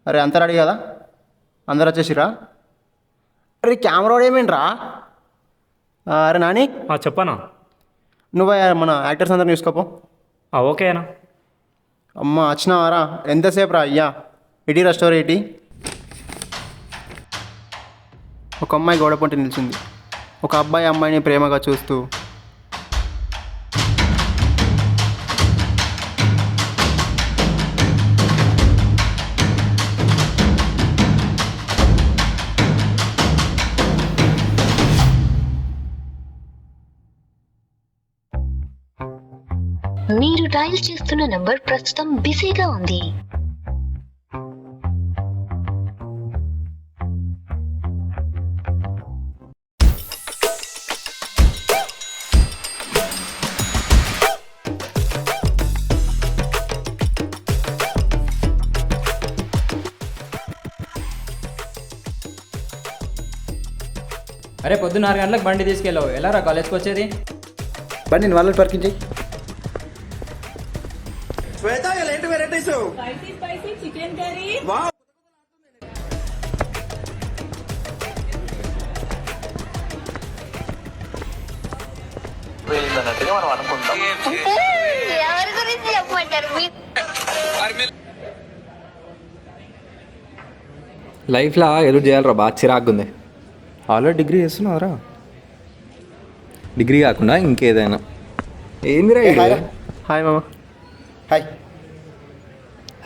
అరే అంతా రెడీ కదా? అందరు వచ్చేసిరా? అరే కెమెరా ఏమేంట్రా? అరే నాని, చెప్పనా? నువ్వు మన యాక్టర్స్ అందరిని చూసుకోపో. ఓకేనా? అమ్మ వచ్చినావారా? ఎంతసేపు రా అయ్యా? ఇటీరా స్టోరీ ఇటీ. ఒక అమ్మాయి గోడ పొంటి నిలిచింది. ఒక అబ్బాయి అమ్మాయిని ప్రేమగా చూస్తూ మీరు డయల్ చేస్తున్న నంబర్ ప్రస్తుతం బిజీగా ఉంది. అరే పొద్దున్న 6 గంటలకు బండి తీసుకెళ్ళావు, ఎలా రా కాలేజ్కి వచ్చేది? బండి నేను వాళ్ళని పార్కింగ్ చేయి. Spicy chicken curry. ఎవరి గురించి చెప్పమంటారు? లైఫ్లో ఎదురు చేయాలరా, బాగా చిరాకుంది. ఆల్రెడీ డిగ్రీ చేస్తున్నావురా? డిగ్రీ కాకుండా ఇంకేదైనా ఏందిరా? హాయ్ మామ. హాయ్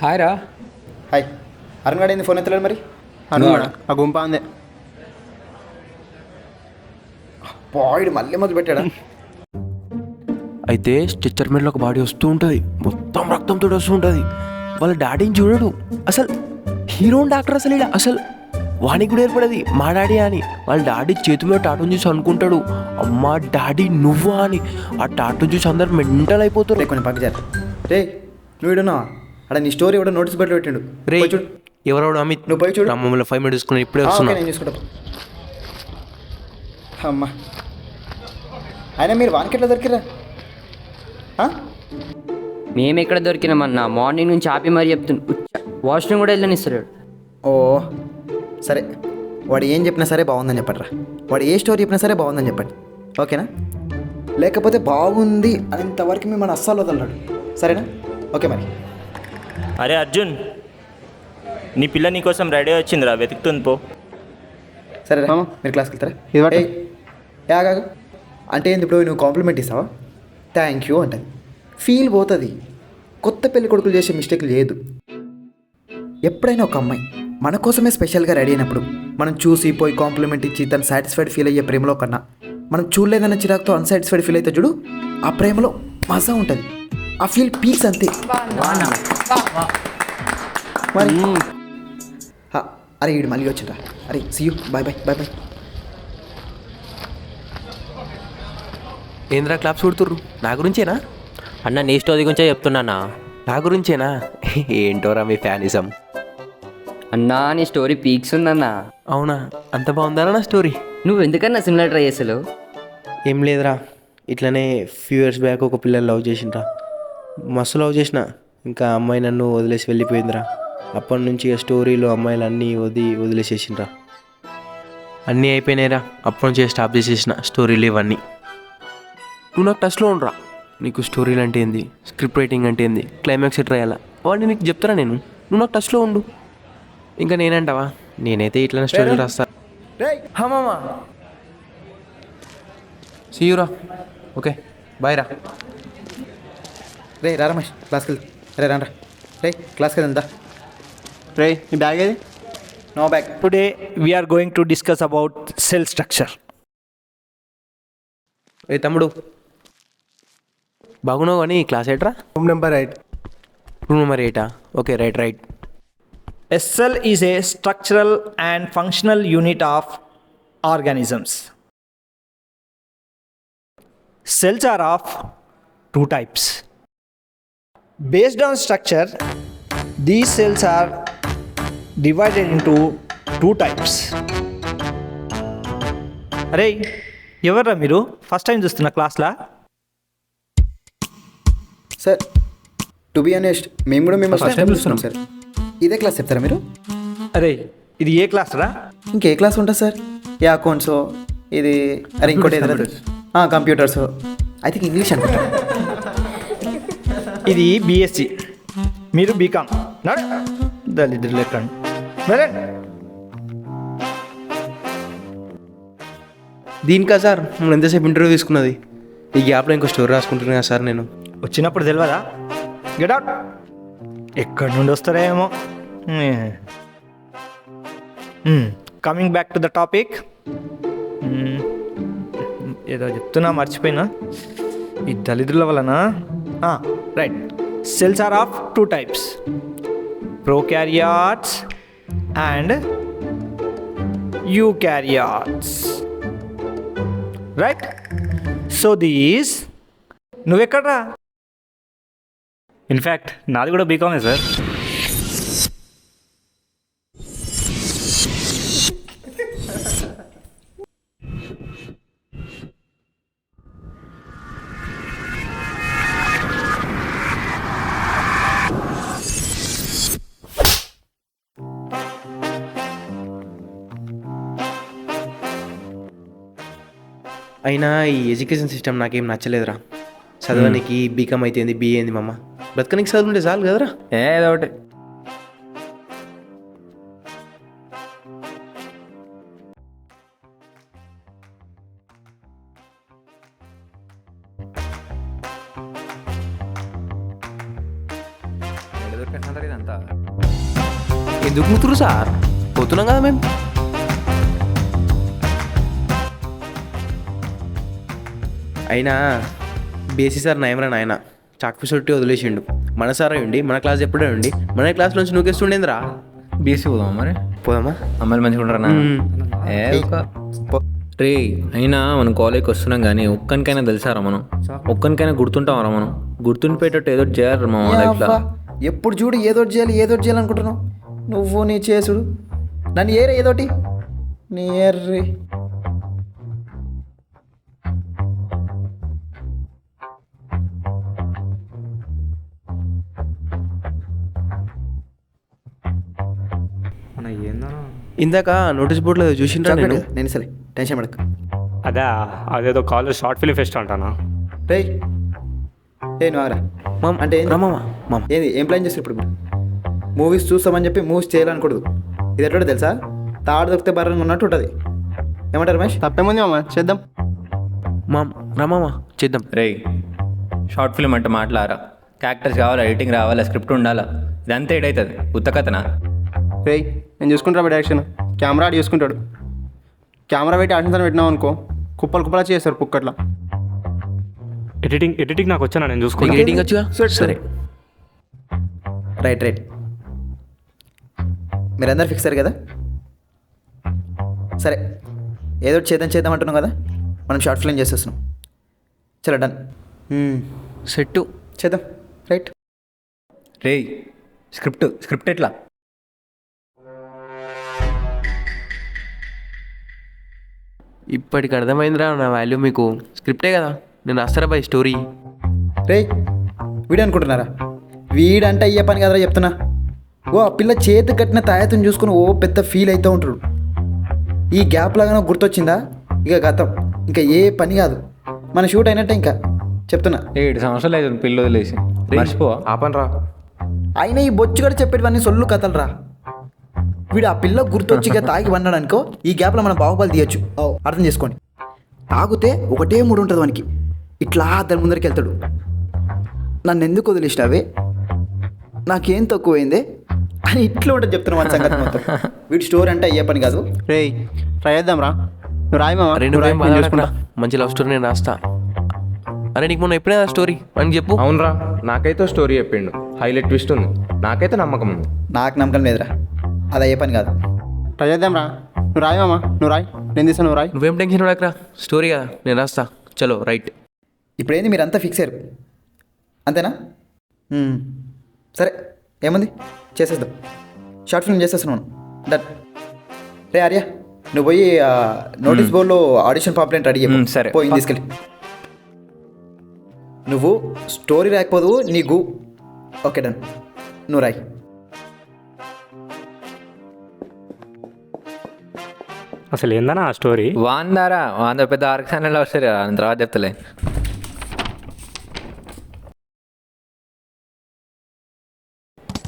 హాయ్ రా. హాయ్. అరుణ్ గాడు ఏంది ఫోన్ ఎత్తలేడు మరి? అరుణ్ ఆ గుంప అందే పాయిడ్ మళ్ళీ మొదలు పెట్టాడా? అయితే స్ట్రెచ్చర్ మీద ఒక బాడీ వస్తూ ఉంటుంది, మొత్తం రక్తంతో వస్తూ ఉంటుంది. వాళ్ళ డాడీని చూడడు, అసలు హీరో డాక్టర్ అసలు ఇలా అసలు వానికి కూడా ఏర్పడేది మా డాడీ అని. వాళ్ళ డాడీ చేతిలో టాటూని చూసి అనుకుంటాడు, అమ్మా డాడీ నువ్వా అని. ఆ టాటూని చూసి అందరు మెంటల్ అయిపోతారు. కొంచెం పక్క చేయాలి. రే నువ్వు ఇడున్నావా? అక్కడ నీ స్టోరీ కూడా నోటీస్ బట్టి పెట్టిండు. రే చూడు. ఎవరోడు అమిత్, నువ్వు పోయి చూడు. మమ్మల్ని 5 మినిట్స్ తీసుకుని ఇప్పుడే ఓకే వస్తున్నా. నేను చూసుకుంటా. అమ్మా అయినా మీరు వానికి ఎట్లా దొరికిరా? మేము ఎక్కడ దొరికినామన్నా, మార్నింగ్ నుంచి ఆపి మరీ చెప్తున్నా. వాష్రూమ్ కూడా వెళ్ళనిస్తాడు. ఓ సరే, వాడు ఏం చెప్పినా సరే బాగుందని చెప్పండి రా. వాడు ఏ స్టోరీ చెప్పినా సరే బాగుందని చెప్పండి, ఓకేనా? లేకపోతే బాగుంది అనేంతవరకు మిమ్మల్ని అస్సలు వదలడు, సరేనా? ఓకే మరి. అరే అర్జున్, నీ పిల్ల నీకోసం రెడీ వచ్చిందిరా, వెతుకుతుంది పో. సరే రా, మీరు క్లాస్కి వెళ్తారా? యాగా అంటే ఏంది ఇప్పుడు? నువ్వు కాంప్లిమెంట్ ఇస్తావా? థ్యాంక్ యూ అంటది, ఫీల్ పోతుంది. కొత్త పెళ్లి కొడుకులు చేసే మిస్టేక్లు చేయదు. ఎప్పుడైనా ఒక అమ్మాయి మన కోసమే స్పెషల్గా రెడీ అయినప్పుడు మనం చూసి పోయి కాంప్లిమెంట్ ఇచ్చి తను సాటిస్ఫైడ్ ఫీల్ అయ్యే ప్రేమలో కన్నా మనం చూడలేదన్న చిరాకుతో అన్సాటిస్ఫైడ్ ఫీల్ అయితే చూడు, ఆ ప్రేమలో మజా ఉంటుంది. ఆ ఫీల్ పీక్స్ అంతే మరి. అరే వీడు మళ్ళీ వచ్చిండ్రా. అరే see you, bye bye bye bye. ఏంద్రా క్లాప్స్ కొడుతుర్రు? నా గురించేనా అన్న? నీ స్టోరీ గురించే చెప్తున్నానా. నా గురించేనా? ఏంటోరా మీ ఫ్యానిజం. అన్నా నీ స్టోరీ పీక్స్ ఉందన్నా. అవునా? అంత బాగుందారా నా స్టోరీ? నువ్వు ఎందుకన్నా సిమిలర్ ట్రై చేసలు? ఏం లేదురా, ఇట్లనే ఫ్యూ ఇయర్స్ బ్యాక్ ఒక పిల్లలు లవ్ చేసిండ్రా, మస్తు లవ్ చేసిన. ఇంకా అమ్మాయి నన్ను వదిలేసి వెళ్ళిపోయిందిరా. అప్పటి నుంచి ఇక స్టోరీలు అమ్మాయిలు అన్నీ వదిలేసేసిండ్రా. అన్నీ అయిపోయినాయిరా. అప్పటి నుంచి స్టాప్ చేసేసిన స్టోరీలు ఇవన్నీ. నువ్వు నాకు టచ్లో ఉండరా. నీకు స్టోరీలు అంటే ఏంది, స్క్రిప్ట్ రైటింగ్ అంటే ఏంది, క్లైమాక్స్ ఎట్ రాయాలా అవన్నీ నీకు చెప్తారా నేను. నువ్వు నాకు టచ్లో ఉండు. ఇంకా నేనంటావా, నేనైతే ఇట్లనే స్టోరీలు రాస్తా. మామా సీయురా. ఓకే బాయ్ రా. రే రా రమేష్, క్లాస్కి వెళ్తా. రే రారా. రే క్లాస్కి వెళ్దా. రే నీ బ్యాగ్ ఏది? No bag. Today we are going to discuss about cell structure. ఏ తమ్ముడు బాగున్నావు కానీ క్లాస్ ఎట్రా? Room number 8. Room number 8. Okay right. A cell is a structural and functional unit of organisms. Cells are of two types. Based on structure, these cells are divided into two types. అరే ఎవర్రా మీరు? First time చూస్తున్నా క్లాస్లా? Sir to be honest మేము కూడా మేము first time చూస్తున్నాం sir. ఇదే class చెప్తారా మీరు? అరే ఇది ఏ క్లాస్ రా? ఇంకే క్లాస్ ఉంటుంది సార్? ఏ అకౌంట్స్ ఇది, అరే ఇంకోటి ఏదైనా కంప్యూటర్స్, ఐ థింక్ ఇంగ్లీష్ అనుకుంటా. ఇది బీఎస్సీ, మీరు బీకామ్. నడు దళిద్రులు లెక్కండి. వెళ్ళండి. దీనికా సార్ మనం ఎంతసేపు ఇంటర్వ్యూ తీసుకున్నది? ఈ గ్యాప్లో ఇంకో స్టోరీ రాసుకుంటున్నా కదా సార్ నేను. వచ్చినప్పుడు తెలియదా? Get out. ఎక్కడి నుండి వస్తారేమో. Coming back to the topic. ఏదో చెప్తున్నా మర్చిపోయినా. ఈ దళిద్రుల వలన right. Cells are of two types, prokaryotes and eukaryotes. Right. So these నువ్వెక్కడ్రా? ఇన్ఫ్యాక్ట్ నాది కూడా బీకామే సార్. అయినా ఈ ఎడ్యుకేషన్ సిస్టమ్ నాకేం నచ్చలేదురా. చదవనికి బీకామ్ అయితే బీఏ ఏంది మామ, బ్రతకనికి చదువుంటే చాలు కదరా. ఏదో ఒకటి. ఇదంతా ఎందుకు ముతురు సార్? పోతున్నాం కదా మేము. అయినా బేసి సార్ నయమరా నాయన, చాక్పీస్ ఒట్టి వదిలేసిండు. మన సార్ ఉండి మన క్లాస్ ఎప్పుడే ఉండి మన క్లాస్ నుంచి నూకేస్తుండేంద్రా. బీఎస్సీ పోదామా మరి? పోదామా? అమ్మాయిలు మంచిగా ఉంటారా? రే అయినా మనం కాలేజ్కి వస్తున్నాం కానీ ఒక్కనికైనా తెలిసారా మనం? ఒక్కనికైనా గుర్తుంటామరా మనం? గుర్తుండిపోయేటట్టు ఏదో చేయాలి మా లైఫ్లో. ఎప్పుడు చూడు ఏదోటి చేయాలి ఏదోటి చేయాలి అనుకుంటున్నావు నువ్వు. నీ చేసుడు నన్ను ఏరే ఏదోటి నీ ఏర్రి. ఇందాక నోటీస్ బోర్డులో చూసిండ్రా నేను. నేను సరే టెన్షన్ పడకు. అదే అదేదో కాలేజ్ షార్ట్ ఫిలిం ఫెస్ట్ అంటానా? రే నువ్వు ఆగరా. మామ అంటే మామ మామ ఏంది ఏం ప్లాన్ చేస్తారు ఇప్పుడు? మూవీస్ చూస్తామని చెప్పి మూవీస్ చేయాలనకూడదు. ఇది ఎట్లా తెలుసా? తాడు దొరికితే బర్రంగా ఉన్నట్టు ఉంటుంది. ఏమంటారు రమేష్? తప్పేముంది మామ, చేద్దాం. మామ చేద్దాం. రే షార్ట్ ఫిల్మ్ అంటే మాట్లాడరా? క్యారెక్టర్స్ కావాలా, ఎడిటింగ్ రావాలా, స్క్రిప్ట్ ఉండాలా, ఇదంతా ఏడవుతుంది ఉత్తకథనా? రే నేను చూసుకుంటా బట్ యాక్షన్ కెమెరా ఆడి చూసుకుంటాడు. కెమెరా పెట్టి యాక్షన్ తను పెట్టినావు అనుకో కుప్పలు కుప్పలా చేస్తారు పుక్కట్లా. ఎడిటింగ్ నాకు వచ్చానా? నేను చూసుకుంటా. ఎడిటింగ్ వచ్చుగా? సరే రైట్ మీరందరూ ఫిక్స్ అయ్యారు కదా? సరే ఏదో చేద్దాం అంటున్నాం కదా, మనం షార్ట్ ఫిల్మ్ చేసేస్తున్నాం. చలో డన్. సెట్టు చేద్దాం. రైట్. రే స్క్రిప్ట్ ఎట్లా? ఇప్పటికి అర్థమైందిరా నా వాల్యూ మీకు. స్క్రిప్టే కదా, నేను రాస్తారా బై స్టోరీ. రే వీడు అనుకుంటున్నారా? వీడంటే అయ్యే పని కదరా చెప్తున్నా. ఆ పిల్ల చేతి కట్టిన తాయత్తుని చూసుకుని పెద్ద ఫీల్ అవుతూ ఉంటాడు. ఈ గ్యాప్ లాగానో గుర్తొచ్చిందా? ఇక గతం, ఇంకా ఏ పని కాదు, మన షూట్ అయినట్టే. ఇంకా చెప్తున్నా 7 సంవత్సరాలు అయితే పిల్ల వదిలేసి మర్చిపోవా? ఆపనరా. అయినా ఈ బొచ్చుగడ చెప్పేటివన్నీ సొల్లు కథలు రా. వీడు ఆ పిల్ల గుర్తొచ్చి ఇక తాగి వన్నాడు అనుకో, ఈ గ్యాప్లో మనం బాహుబలి తీయచ్చు. అర్థం చేసుకోండి. తాగితే ఒకటే మూడు ఉంటుంది వానికి. ఇట్లా దాని ముందరికి వెళ్తాడు. నన్ను ఎందుకు వదిలేసినావే, నాకేం తక్కువైందే అని ఇట్లా ఉంటుంది చెప్తున్నా మన సంగతి మొత్తం. వీడి స్టోరీ అంటే అయ్యే పని కాదు. రే ట్రై చేద్దాం రా. నువ్వు రాయి మామ. నేను చూసుకుంటా. మంచి లవ్ స్టోరీ నేను రాస్తా. అరే నీకు మొన్న ఎప్పుడైనా స్టోరీ అని చెప్పు. అవునరా, నాకైతే స్టోరీ చెప్పిండు, హైలైట్ ట్విస్ట్ ఉంది, నాకైతే నమ్మకం ఉంది. నాకు నమ్మకం లేదురా, అది అయ్యే పని కాదు. ట్రై చేద్దాం రా. నువ్వు రాయి మామ, నువ్వు రాయి. నేను తీసాను, నువ్వు రాయి. నువ్వేం టెన్షన్ పడకరా, స్టోరీ కదా నేను రాస్తా. చలో రైట్. ఇప్పుడు ఏంది మీరంతా ఫిక్స్ అయ్యారు అంతేనా? సరే ఏముంది చేసేద్దాం. షార్ట్ ఫిల్మ్ చేసేస్తున్నాను. డన్. రే ఆర్య నువ్వు పోయి నోటీస్ బోర్డులో ఆడిషన్ పాంప్లెంట్ రెడీ చెప్పు. సరే పోయి తీసుకెళ్ళి. నువ్వు స్టోరీ రాకపోదు నీకు. ఓకే డన్, నువ్వు రాయి. అసలు ఏందన్నా ఆ స్టోరీ? వాందారా వాంద పెద్ద ఆర్క్సాన్లో వస్తారు కదా, అని తర్వాత చెప్తలే.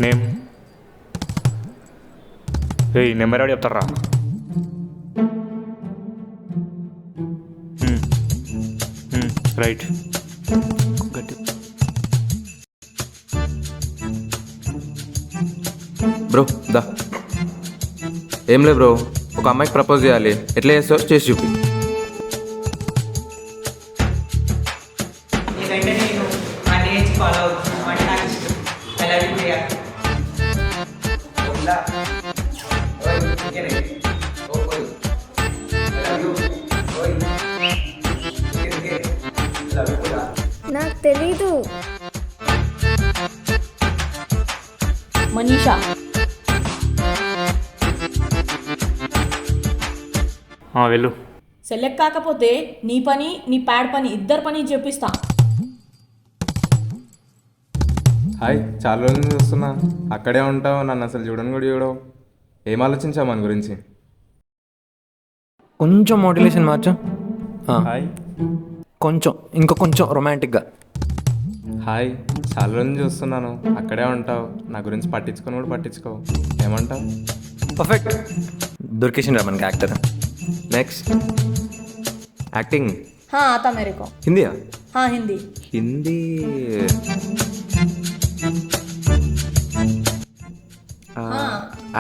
నేమ్ ఏయ్ నెంబర్ ఎవరు చెప్తారా? రైట్. బ్రో దా. ఏం లేదు బ్రో, ఒక అమ్మాయికి ప్రపోజ్ చేయాలి, ఎట్లా చేస్తావు చేసి చూపి. నాకు తెలీదు. మనీషా. వెళ్ళు. సెలెక్ట్ కాకపోతే నీ పని నీ ప్యాడ్ పని ఇద్దరు పని చెప్పిస్తా. హాయ్, చాలా రోజుల నుంచి చూస్తున్నా, అక్కడే ఉంటావు, నన్ను అసలు చూడని కూడా చూడవు. ఏం ఆలోచించావు మన గురించి? కొంచెం మోటివేషన్ మార్చు. హాయ్. కొంచెం ఇంకా కొంచెం రొమాంటిక్గా. హాయ్, చాలా రోజుల నుంచి చూస్తున్నాను, అక్కడే ఉంటావు, నా గురించి పట్టించుకొని కూడా పట్టించుకోవు, ఏమంటావు? పర్ఫెక్ట్, దొరికేసిండ్రా మనకి యాక్టర్. Next acting. हाँ आता मेरे को. హిందీయా? हाँ हिंदी. హిందీ.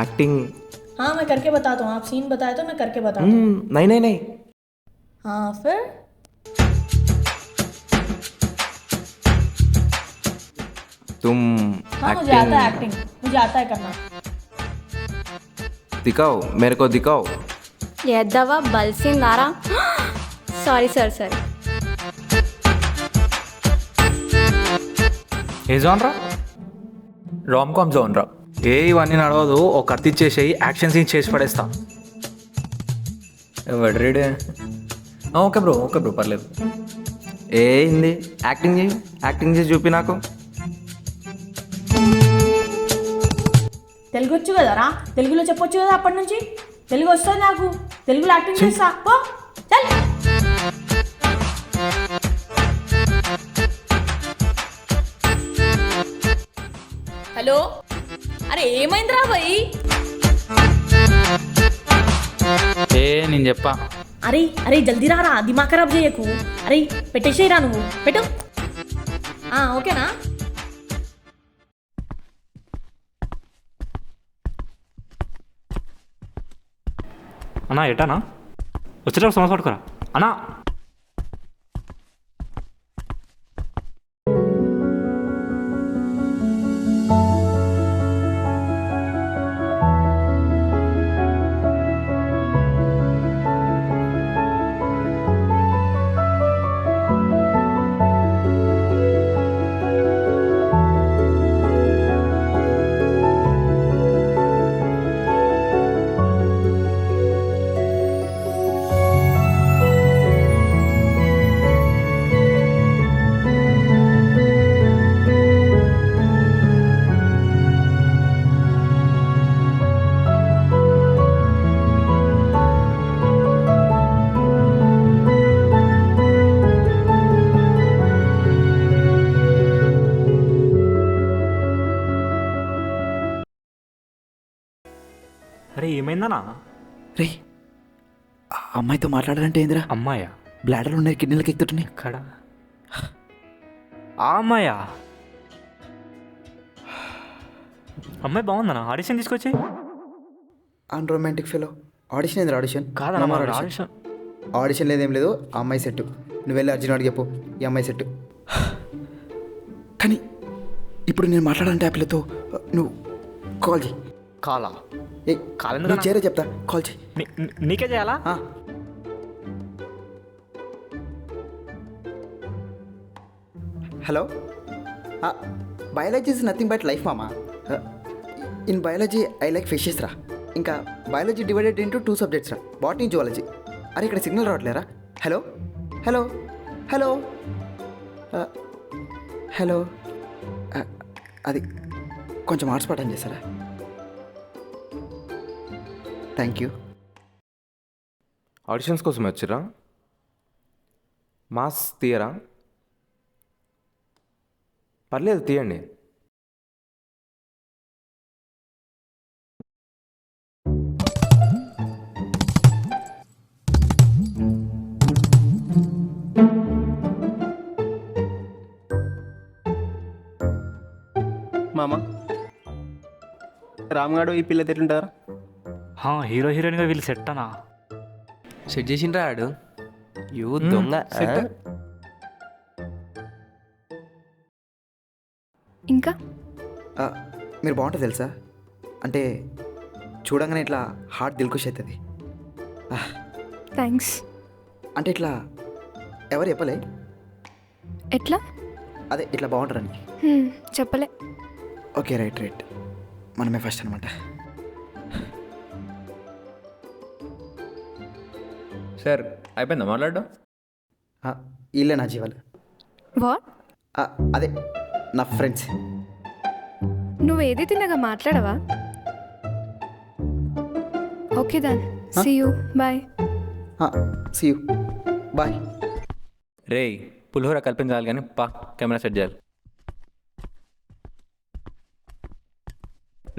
యాక్టింగ్. हाँ मैं करके बताता हूँ. आप सीन बताए तो मैं करके बताता हूँ. नहीं नहीं नहीं. हाँ फिर तुम हाँ मुझे आता है एक्टिंग. मुझे आता है करना. दिखाओ, मेरे को दिखाओ. ఎద్దవా బల్సిందారా. Sorry sir sorry. ఏ జోన్రా? రామ్ కామ్ జోన్ రా. ఏ ఇవన్నీ నడవదు, ఒక కత్తి ఇచ్చేసేయి, యాక్షన్ సీన్ చేసి పడేస్తా. ఎవడు రీడే? ఓకే బ్రో, ఓకే బ్రో, పర్లేదు. ఏ హిందీ యాక్టింగ్ చేయి, యాక్టింగ్ చేసి చూపి నాకు. తెలుగు వచ్చు కదరా, తెలుగులో చెప్పొచ్చు కదా అప్పటి నుంచి. తెలుగు వస్తుంది నాకు, తెలుగులో యాక్టింగ్ చేస్తా. పో చల్. హలో, అరే ఏమైందిరా భయ్? నేను చెప్పా. అరే అరే జల్దీ రారా, దిమాగ్ ఖరాబ్ చేయకు. అరే పెట్టేసేయరా, నువ్వు పెట్టు. ఓకేనా? అన్నా ఎటానా వచ్చేటప్పుడు సమస్య పట్టుకురా అన్నా. అరే ఏమైందనా? రే, ఆ అమ్మాయితో మాట్లాడాలంటే ఏందిరా? అమ్మాయా? బ్లాడర్లు ఉన్నాయి, కిడ్నీలకు ఎక్కుతున్నాయి. ఎక్కడ? ఆ అమ్మాయా? అమ్మాయి బాగుందనా? ఆడిషన్ తీసుకొచ్చి. అన్ రొమాంటిక్ ఫెలో. ఆడిషన్ ఏందిరా? ఆడిషన్ కాదన్నా, ఆడిషన్. ఆడిషన్ లేదేం లేదు, ఆ అమ్మాయి సెట్. నువ్వు వెళ్ళి అర్జున్ అడిగి చెప్పు, ఈ అమ్మాయి సెట్. కానీ ఇప్పుడు నేను మాట్లాడాలంటే ఆ పిల్లతో నువ్వు కాల్ చేయి. కాలా? ఏ నువ్వు చేరే చెప్తా, కాల్ చేయి. నీకే చేయాలా? Hello, biology is nothing but life మామా. In biology I like fishes రా. ఇంకా బయాలజీ డివైడెడ్ ఇంటూ 2 సబ్జెక్ట్స్ రా, బాటనీ జువాలజీ. అరే ఇక్కడ సిగ్నల్ రావట్లేరా? హలో హలో హలో హలో, అది కొంచెం హాట్స్పాట్ ఆన్ చేస్తారా? Thank you. ఆడిషన్స్ కోసం వచ్చిరా? మాస్ తీయరా? పర్లేదు తీయండి. మామ రామ్గాడు ఈ పిల్ల ఎట్లుంటారా? హీరో హీరోయిన్గా వీళ్ళు సెట్ అనా? సెట్ చేసిండ్రా ఆడు యూ దొంగ ఇంకా మీరు బాగుంటుంది తెలుసా, అంటే చూడంగానే ఇట్లా హార్ట్ దిల్కుష్ అవుతుంది. థ్యాంక్స్. అంటే ఇట్లా ఎవరు చెప్పలే, ఎట్లా? అదే ఇట్లా బాగుంటారని. చెప్పలే. ఓకే రైట్ రైట్, మనమే ఫస్ట్ అనమాట. సార్ అయిపోయిందా మాట్లాడడం? వీళ్ళే నా జీవాలు. వాట్? అదే నా ఫ్రెండ్స్. నువ్వు ఏది తినగా మాట్లాడవా? Okay then, see you, bye. See you, bye. రే పులిహోర కల్పించాలి కానీ పా కెమెరా సెట్ చేయాలి.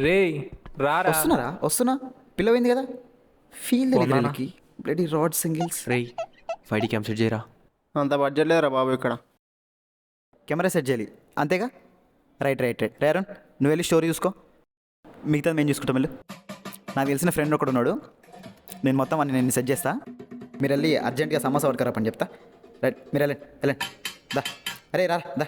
రే రారా. వస్తున్నారా? వస్తున్నా, పిల్లవైంది కదా. ఫీల్ దగ్గరికి బ్లడీ రాడ్ సింగిల్స్. రే 5D క్యామ్ సెట్ చేయరా. అంత బడ్జెట్ లేదురా బాబు ఇక్కడ. కెమెరా సెట్ చేయాలి అంతేగా. Right right right. రేరన్ నువ్వు వెళ్ళి స్టోరీ చూసుకో, మిగతాది మేము చూసుకుంటాం. వెళ్ళు. నాకు తెలిసిన ఫ్రెండ్ ఒకడు ఉన్నాడు, నేను మొత్తం అన్ని నేను సెట్ చేస్తా. మీరు వెళ్ళి అర్జెంట్గా సమోసా పట్టుకురా పని చెప్తా. రైట్, మీరు వెళ్ళండి వెళ్ళండి. దా అరే రా దా.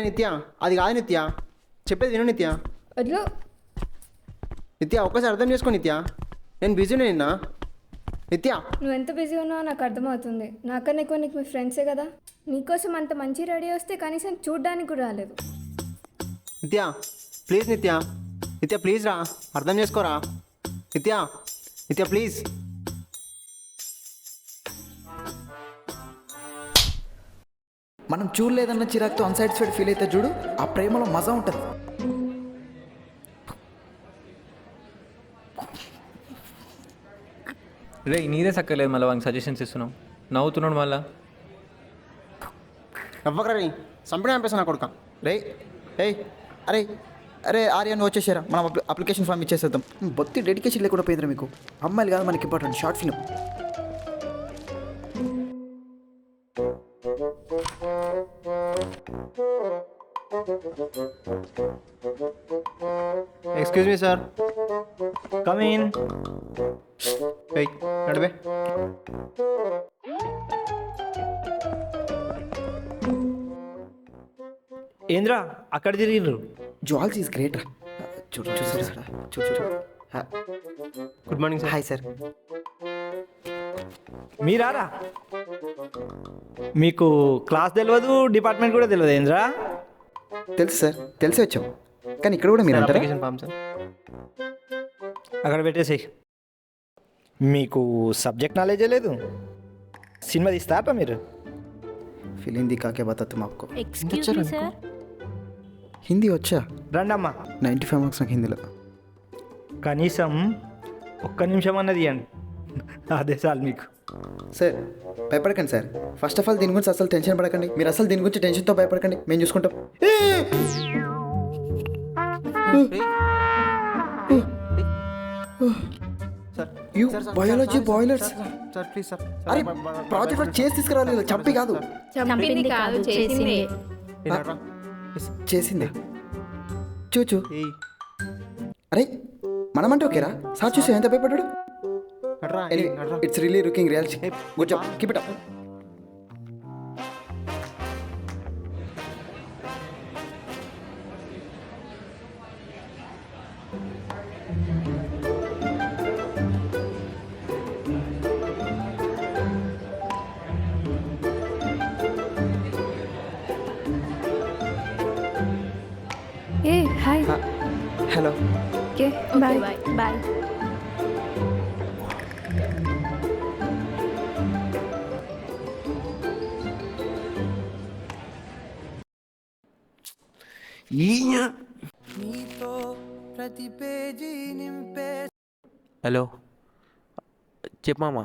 నిత్య అది కాదు నిత్య, చెప్పేది విను నిత్య. వద్దు. నిత్య ఒక్కసారి అర్థం చేసుకో నిత్య, నేను బిజీనే నిన్న. నిత్య నువ్వు ఎంత బిజీ ఉన్నావో నాకు అర్థమవుతుంది. నాకన్నా ఎక్కువ నీకు మీ ఫ్రెండ్సే కదా. నీకోసం అంత మంచి రెడీ వస్తే కనీసం చూడ్డానికి కూడా రాలేదు. నిత్య ప్లీజ్ నిత్య, నిత్య ప్లీజ్ రా, అర్థం చేసుకోరా నిత్య. నిత్య ప్లీజ్. మనం చూడలేదన్న చిరాకుతో అన్సాటిస్ఫైడ్ ఫీల్ అయితే చూడు, ఆ ప్రేమలో మజా ఉంటుంది. రే నీదే సక్కర్లేదు, మళ్ళీ వానికి సజెషన్స్ ఇస్తున్నావు, నవ్వుతున్నాడు మళ్ళా. నవ్వకరా, సంపడే అనిపిస్తున్నా కొడుక. రే ఏయ్ అరే అరే ఆర్యా నువ్వు వచ్చేసారా, మనం అప్లికేషన్ ఫామ్ ఇచ్చేసేద్దాం. బొత్తి డెడికేషన్ లేకుండా పోయిందిరా మీకు. అమ్మాయిలు కాదు మనకి important, short film. Excuse me sir. Come in. నడిపే. ఏంద్రా అక్కడ తిరిగిర్రు? జువాలజీ ఈజ్ గ్రేట్ రా. చూడు చూసారా సార్, చూడు చూడు. Good morning sir. Hi sir. మీరారా? మీకు క్లాస్ తెలియదు, డిపార్ట్మెంట్ కూడా తెలియదు ఏంద్రా? తెలుసు సార్, తెలిసి వచ్చాం, కానీ ఇక్కడ కూడా మీరు అంటారా? Application form sir. అక్కడ పెట్టేసేయి. మీకు సబ్జెక్ట్ నాలెడ్జే లేదు. సినిమా తీస్తారా మీరు? ఫిలిం దిఖా के बता तुम आपको. Excuse me sir. హిందీ వచ్చా? రండమ్మా. 95 మార్క్స్ నాకు హిందీలో. కనీసం ఒక్క నిమిషం అన్నది ఇవ్వండి, అదే చాలు మీకు. సార్ భయపడకండి సార్, ఫస్ట్ ఆఫ్ ఆల్ దీని గురించి అసలు టెన్షన్ పడకండి. మీరు అసలు దీని గురించి టెన్షన్తో భయపడకండి, మేము చూసుకుంటాం. You biology boilers. Sir please sir. అరే ప్రాజెక్ట్ చేసి తీసుకురావాలి, చంపి కాదు. చంపింది కాదు, చేసింది. చేసిందే చూచు. అరే మనమంటే ఓకేరా, సార్ చూసి ఎంత భయపడ్డాడు. It's really looking real. Good job, keep it up. Hi hello okay bye bye bye. Hello చెప్పు మామ.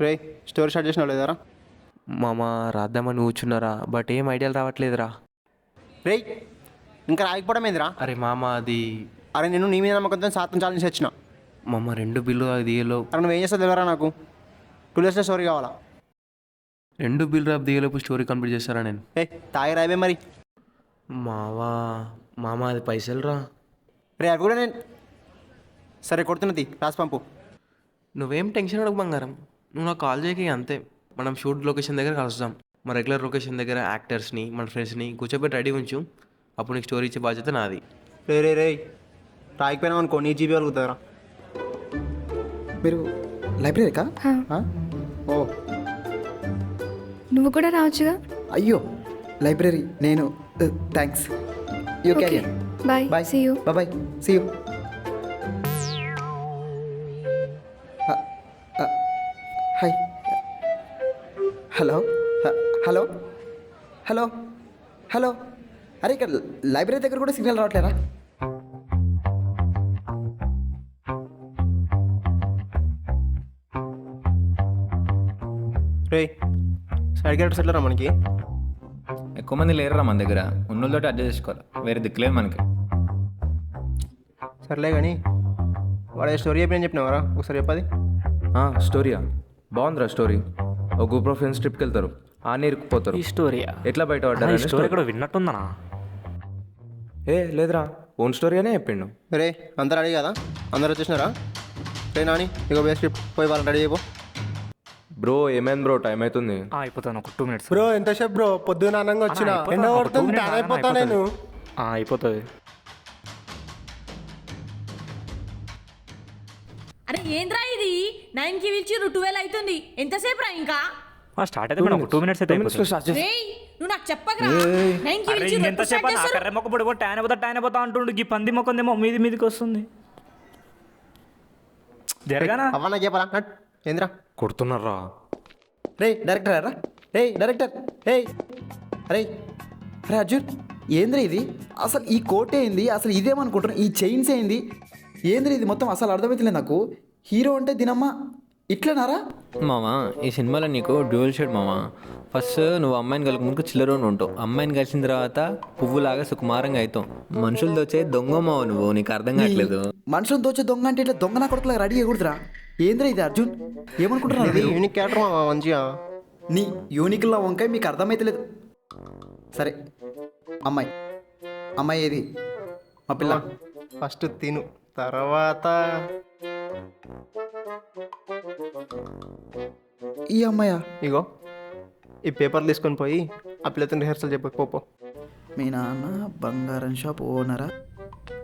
రే స్టోరీ స్టార్ట్ చేసినావు లేదారా? మామ రాద్దామని కూర్చున్నారా, బట్ ఏం ఐడియాలు రావట్లేదురా. రే ఇంకా రాయకపోవడం ఏందిరా? అరే మామ అది అరే నేను నీ మీద నమ్మకంతో శాతం ఛాలెంజ్ వచ్చిన. మామ 2 బిల్లు దిగలో అరే నువ్వేం చేస్తావు తెలియరా నాకు? 2 డేస్లో స్టోరీ కావాలా? 2 బిల్లు దిగలోపు స్టోరీ కంప్లీట్ చేస్తారా నేను? ఏ తాగి రాయబే మరి. మామ అది పైసలు రా. రే అవి కూడా నేను సరే కొడుతున్నది రాసి పంపు. నువ్వేం టెన్షన్ అడగ బంగారం, నువ్వు నాకు కాల్ చేయక అంతే. మనం షూట్ లొకేషన్ దగ్గర కలుస్తాం. మా రెగ్యులర్ లొకేషన్ దగ్గర యాక్టర్స్ని మన ఫ్రెండ్స్ని కూర్చోబెట్టి రెడీ ఉంచు. అప్పుడు నీకు స్టోరీ ఇచ్చే బాధ్యత నాది. రే రే రే రాయకపోయినావు అనుకో నీ జీబీ కలుగుతారా? మీరు లైబ్రరీకా? ఓ నువ్వు కూడా రావచ్చుగా. అయ్యో లైబ్రరీ నేను thanks. You carry. Bye bye see you. Bye see you. Hi hello hello hello hello. అరే ఇక్కడ లైబ్రరీ దగ్గర కూడా సిగ్నల్ రావట్లేరా? రే సైడ్ క్యారెక్టర్స్ ఎట్లరా మనకి? ఎక్కువ మంది లేరురా మన దగ్గర, ఉన్నోళ్ళతో అడ్జస్ట్ చేసుకోవాలి, వేరే దిక్కులేదు మనకి. సర్లే కానీ వాడు స్టోరీ చెప్పి చెప్పినావరా? ఒకసారి చెప్పది. స్టోరీయా? బాగుందిరా స్టోరీ. ఒక గ్రూప్ ఆఫ్ ఫ్రెండ్స్ ట్రిప్కి వెళ్తారు, ఆ ఇరుక్కుపోతారు. ఈ స్టోరీయా? ఎట్లా బయట ఈ పడ్డారు? స్టోరీ కూడా విన్నట్టుందనా? ఏ లేదురా, ఓన్ స్టోరీ అనే చెప్పిండు. రే అందరు రెడీ కదా? అందరు వచ్చేసినారా? రే నాని ఇక బేస్ స్క్రిప్ట్ పోయి వాళ్ళని రెడీ అయిపో. బ్రో ఏమైంది బ్రో, టైం అవుతుంది. అయిపోతాను, ఒక 2 minutes. బ్రో ఎంతసేపు బ్రో? పొద్దున అన్నంగా వచ్చిన ఎండ కొడుతుంది, ట్యాన్ అయిపోతా నేను. అయిపోతుంది. అరే ఏంద్రా ఇది? 9కి పిలిచిర్రు, 12 అవుతుంది. ఎంతసేపు రా ఇంకా? స్టార్ట్ అయితే మేడం 2 minutes అయితే అయిపోతుంది. రేయ్ నువ్వు నాకు చెప్పకరా. 9కి అరే పిలిచిర్రు, ఎంతసేపు నా కర్ర మొక్క పొడి ట్యాన్ అయిపోతా అంటుండు. ఈ పంది మొక్కందేమో మీదికి వస్తుంది. జరగానా అవ్వ నాకు చెప్పరా? ఏంద్రా కొడుతున్నారా? రే డైరెక్టర్ రా. రే డైరెక్టర్. రే అరే అరే అర్జున్ ఏంద్రా ఇది? అసలు ఈ కోట్ ఏంది? అసలు ఇదేమనుకుంటున్నా? ఈ చైన్స్ ఏంది? ఏంద్రా ఇది మొత్తం? అసలు అర్థమవుతలేదు నాకు. హీరో అంటే దినమ్మ ఇట్లనారా? మామా ఈ సినిమాలో నీకు డ్యూయల్ షేడ్ మామా. ఫస్ట్ నువ్వు అమ్మాయిని కలిపి ముందుకు చిల్లరోని ఉంటావు, అమ్మాయిని కలిసిన తర్వాత పువ్వులాగా సుకుమారంగా అవుతావు. మనుషులు దోచే దొంగ మావు నువ్వు, నీకు అర్థం కావట్లేదు. మనుషులు దోచే దొంగ అంటే ఇట్లా దొంగ నా కొడుకులా రెడీ అయ్యకూడదురా. ఏంద్రా ఇది అర్జున్? ఏమనుకుంటున్నారు? ఇది యూనిక్ క్యారెక్టర్ మంచిగా. నీ యూనిక్లా వంకాయ మీకు అర్థమైతలేదు. సరే అమ్మాయి ఏది? మా పిల్ల ఫస్ట్ తిను, తర్వాత ఈ అమ్మాయా? ఇగో ఈ పేపర్లు తీసుకొని పోయి ఆ పిల్లతో రిహర్సల్ చెప్పకపో. మీ నాన్న బంగారం షాప్ ఓనరా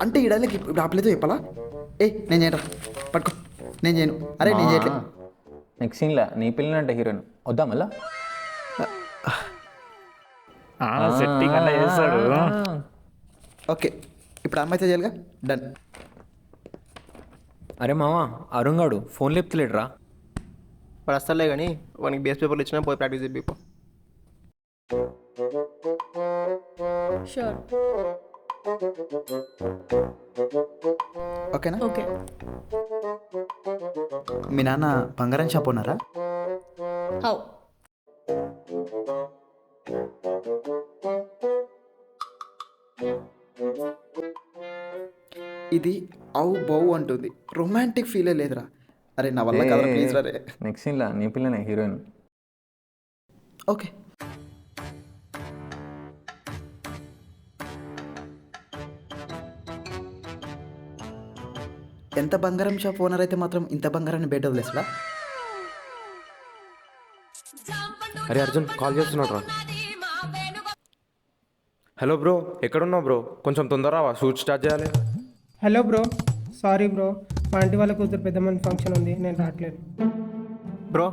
అంటే ఈ డైలాగ్ ఇప్పుడు ఆ పిల్లతో చెప్పాలా? నేను చేయరా, పట్టుకో. నేను చేయను. అరే నేను చేయట్లేదు. నెక్స్ట్ సీన్లా నీ పిల్లలంటే హీరోయిన్ వద్దా మళ్ళా? సెట్టింగ్ అలా చేస్తాడు. ఓకే ఇప్పుడు అమ్మాయితో చేయాలిగా. డన్. అరే మామా అరుణ్ గాడు ఫోన్ లేపుతలేడురా. వాడు వస్తాలే కానీ వానికి బేస్ పేపర్లు ఇచ్చినా పోయి ప్రాక్టీస్ చెప్పిపో. షూర్. ఓకేనా? ఓకే. మీ నాన్న బంగారం షాప్ ఓనరా? హౌ ఇది అవు బౌ అంటుంది. రొమాంటిక్ ఫీలే లేదురా. అరే నా వల్ల కదా ప్లీజ్ రా. నెక్స్ట్ సీన్లా నీ పిల్లనే హీరోయిన్. ఓకే ఎంత బంగారం షాప్ ఓనర్ అయితే మాత్రం ఇంత బంగారాన్ని బయట వదిలేసా? అరే అర్జున్ కాల్ చేస్తున్నాడు రా. హలో బ్రో ఎక్కడున్నావు బ్రో? కొంచెం తొందరగా షూట్ స్టార్ట్ చేయాలి. హలో బ్రో, సారీ బ్రో, మా ఆంటీ వాళ్ళ కూతురు పెద్ద మంది ఫంక్షన్ ఉంది, నేను రావట్లేదు. బ్రో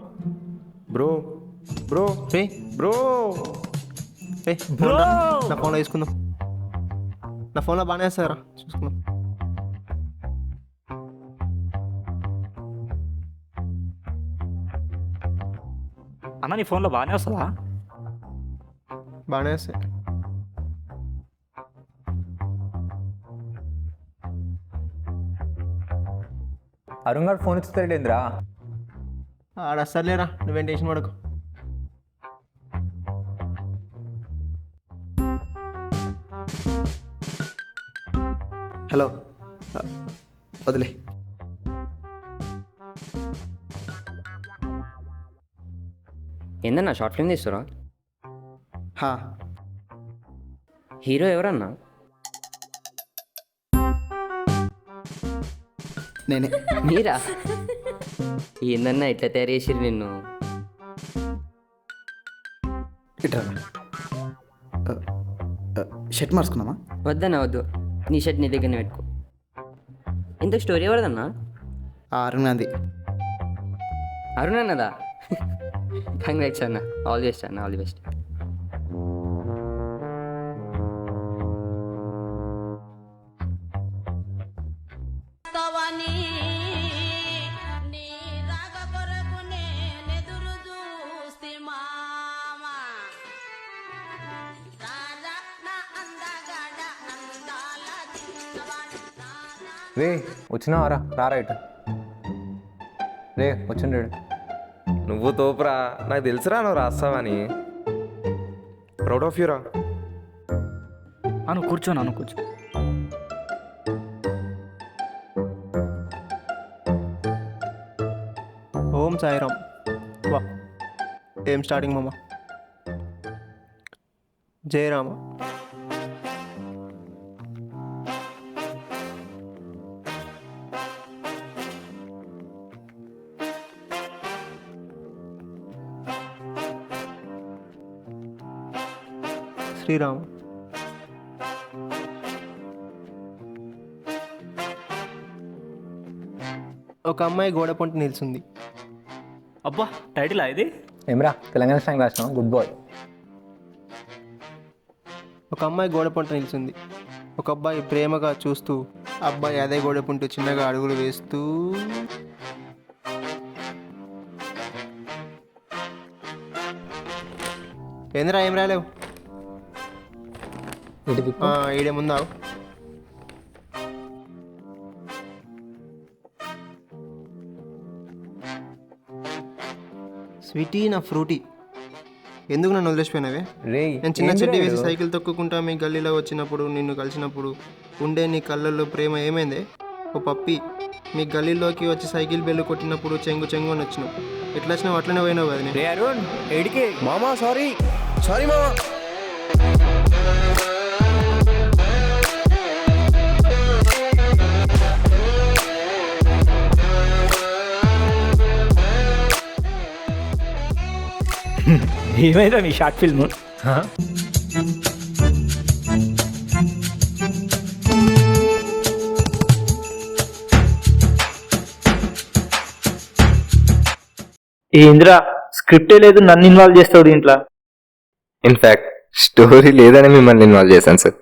బ్రో బ్రో రే బ్రో రే నా ఫోన్లో తీసుకుందాం. నా ఫోన్లో బాగానే వేస్తారా చూసుకున్నాం. అన్న నీ ఫోన్లో బాగానే వస్తుందా? బాగానే వేస్తాయి. అరుణ్ గారు ఫోన్ ఇస్తాడేంద్రా? ఆడ వస్తారులేరా, నువ్వేం టెన్షన్ పడకు. హలో వదిలే. ఏందన్నా షార్ట్ ఫిల్మ్ తీస్తురా? హా, హీరో ఎవరన్నా? నేనే. మీరా? ఏందన్నా ఇట్లా తయారు చేసిరు నిన్ను? ఇట్రా షర్ట్ మార్చుకున్నామా? వద్దన్నా వద్దు, నీ షర్ట్ నీ దగ్గరనే పెట్టుకో. ఇంత స్టోరీ ఎవరిదన్నా? అరుణ్ గాంధీ. అరుణ్ అన్నదా? కంగ్రాట్స్ అన్న, ఆల్ ది బెస్ట్ అన్న, ఆల్ ది బెస్ట్. రే వచ్చినావా రా రైట్. రే వచ్చిండ్రాడు. నువ్వు తోపురా, నాకు తెలుసురా నువ్వు రాస్తావని. Proud of యూరా. అను కూర్చోను, అను కూర్చో. ఓం సాయిరామ్. వా ఏం స్టార్టింగ్ మామ. జయరామ. శ్రీరామ. ఒక అమ్మాయి గోడ పొంటి నిల్చుంది. అబ్బా టైటిలా ఇది? ఏమ్రా తెలంగాణ స్లాంగ్ రాసినావు, గుడ్ బాయ్. ఒక అమ్మాయి గోడ పొంట నిల్చుంది. ఒక అబ్బాయి ప్రేమగా చూస్తూ, అబ్బాయి అదే గోడ పొంట చిన్నగా అడుగులు వేస్తూ. ఏందిరా ఏం రాలేవు? ఈడే ముందావు. స్వీటీ నా ఫ్రూటీ, ఎందుకు నన్ను వదిలేసిపోయినావే? నేను చిన్న చెడ్డి వేసి సైకిల్ తొక్కుకుంటా మీ గల్లీలో వచ్చినప్పుడు, నిన్ను కలిసినప్పుడు ఉండే నీ కళ్ళల్లో ప్రేమ ఏమైందే? ఓ పప్పి, మీ గల్లీలోకి వచ్చి సైకిల్ బెల్లు కొట్టినప్పుడు చెంగు చెంగు అని వచ్చినావు. ఎట్లా వచ్చినావు అట్లనే పోయినావు కదా. నేను అరుణ్ ఏడికే మామా సారీ మామా. ఏమైందా నీ షార్ట్ ఫిల్మ్? ఏంద్రా స్క్రిప్టే లేదు, నన్ను ఇన్వాల్వ్ చేస్తావు దీంట్లో. ఇన్ఫ్యాక్ట్ స్టోరీ లేదని మిమ్మల్ని ఇన్వాల్వ్ చేశాను సార్.